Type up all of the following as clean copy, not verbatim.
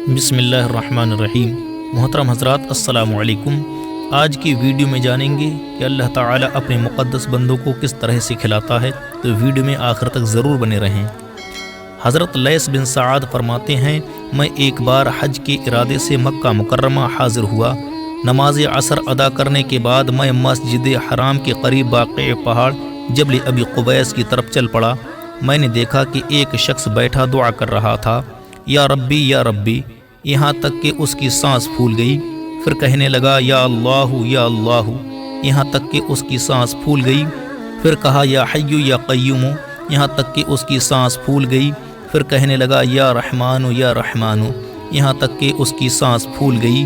بسم اللہ الرحمن الرحیم۔ محترم حضرات السلام علیکم۔ آج کی ویڈیو میں جانیں گے کہ اللہ تعالیٰ اپنے مقدس بندوں کو کس طرح سے کھلاتا ہے، تو ویڈیو میں آخر تک ضرور بنے رہیں۔ حضرت لیث بن سعد فرماتے ہیں، میں ایک بار حج کے ارادے سے مکہ مکرمہ حاضر ہوا۔ نماز عصر ادا کرنے کے بعد میں مسجد حرام کے قریب واقع پہاڑ جبل ابی قبیس کی طرف چل پڑا۔ میں نے دیکھا کہ ایک شخص بیٹھا دعا کر رہا تھا، یا ربی یا ربی، یہاں تک کہ اس کی سانس پھول گئی۔ پھر کہنے لگا یا اللہ، یہاں تک کہ اس کی سانس پھول گئی۔ پھر کہا یا حی یا قیوم، یہاں تک کہ اس کی سانس پھول گئی۔ پھر کہنے لگا یا رحمان، یہاں تک کہ اس کی سانس پھول گئی۔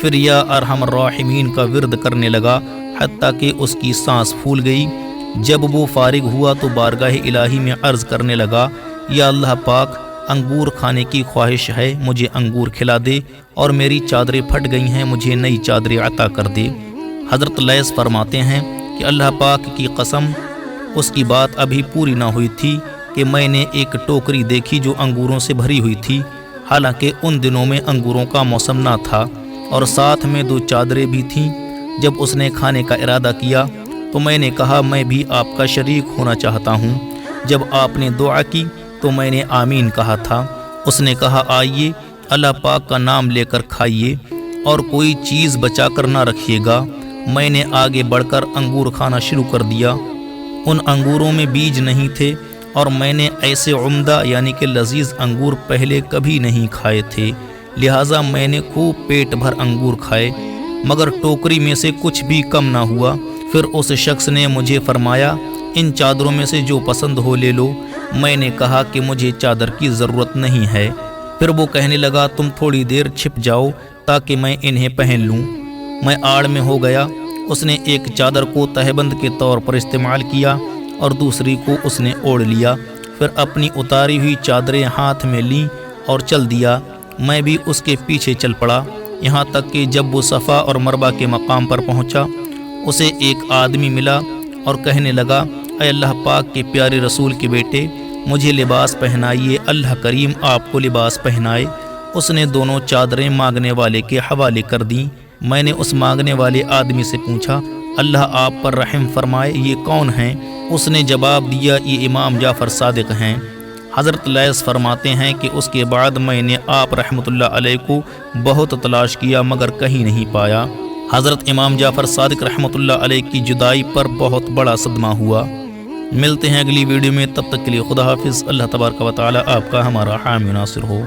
پھر یا ارحم الراحمین کا ورد کرنے لگا حتیٰ کہ اس کی سانس پھول گئی۔ جب وہ فارغ ہوا تو بارگاہ الہی میں عرض کرنے لگا، یا اللہ پاک، انگور کھانے کی خواہش ہے، مجھے انگور کھلا دے، اور میری چادریں پھٹ گئی ہیں، مجھے نئی چادریں عطا کر دے۔ حضرت لیث فرماتے ہیں کہ اللہ پاک کی قسم، اس کی بات ابھی پوری نہ ہوئی تھی کہ میں نے ایک ٹوکری دیکھی جو انگوروں سے بھری ہوئی تھی، حالانکہ ان دنوں میں انگوروں کا موسم نہ تھا، اور ساتھ میں 2 چادریں بھی تھیں۔ جب اس نے کھانے کا ارادہ کیا تو میں نے کہا میں بھی آپ کا شریک ہونا چاہتا ہوں۔ جب آپ نے دعا کی تو میں نے آمین کہا تھا۔ اس نے کہا آئیے، اللہ پاک کا نام لے کر کھائیے اور کوئی چیز بچا کر نہ رکھیے گا۔ میں نے آگے بڑھ کر انگور کھانا شروع کر دیا۔ ان انگوروں میں بیج نہیں تھے، اور میں نے ایسے عمدہ یعنی کہ لذیذ انگور پہلے کبھی نہیں کھائے تھے، لہٰذا میں نے خوب پیٹ بھر انگور کھائے، مگر ٹوکری میں سے کچھ بھی کم نہ ہوا۔ پھر اس شخص نے مجھے فرمایا، ان چادروں میں سے جو پسند ہو لے لو۔ میں نے کہا کہ مجھے چادر کی ضرورت نہیں ہے۔ پھر وہ کہنے لگا تم تھوڑی دیر چھپ جاؤ تاکہ میں انہیں پہن لوں۔ میں آڑ میں ہو گیا۔ اس نے ایک چادر کو تہبند کے طور پر استعمال کیا اور دوسری کو اس نے اوڑھ لیا۔ پھر اپنی اتاری ہوئی چادریں ہاتھ میں لیں اور چل دیا۔ میں بھی اس کے پیچھے چل پڑا، یہاں تک کہ جب وہ صفا اور مروہ کے مقام پر پہنچا، اسے ایک آدمی ملا اور کہنے لگا، اے اللہ پاک کے پیارے رسول کے بیٹے، مجھے لباس پہنائیے، اللہ کریم آپ کو لباس پہنائے۔ اس نے دونوں چادریں مانگنے والے کے حوالے کر دیں۔ میں نے اس مانگنے والے آدمی سے پوچھا، اللہ آپ پر رحم فرمائے، یہ کون ہیں؟ اس نے جواب دیا، یہ امام جعفر صادق ہیں۔ حضرت لیث فرماتے ہیں کہ اس کے بعد میں نے آپ رحمۃ اللہ علیہ کو بہت تلاش کیا مگر کہیں نہیں پایا۔ حضرت امام جعفر صادق رحمۃ اللہ علیہ کی جدائی پر بہت بڑا صدمہ ہوا۔ ملتے ہیں اگلی ویڈیو میں، تب تک کے لیے خدا حافظ۔ اللہ تبارک و تعالی آپ کا ہمارا حامی ناصر ہو۔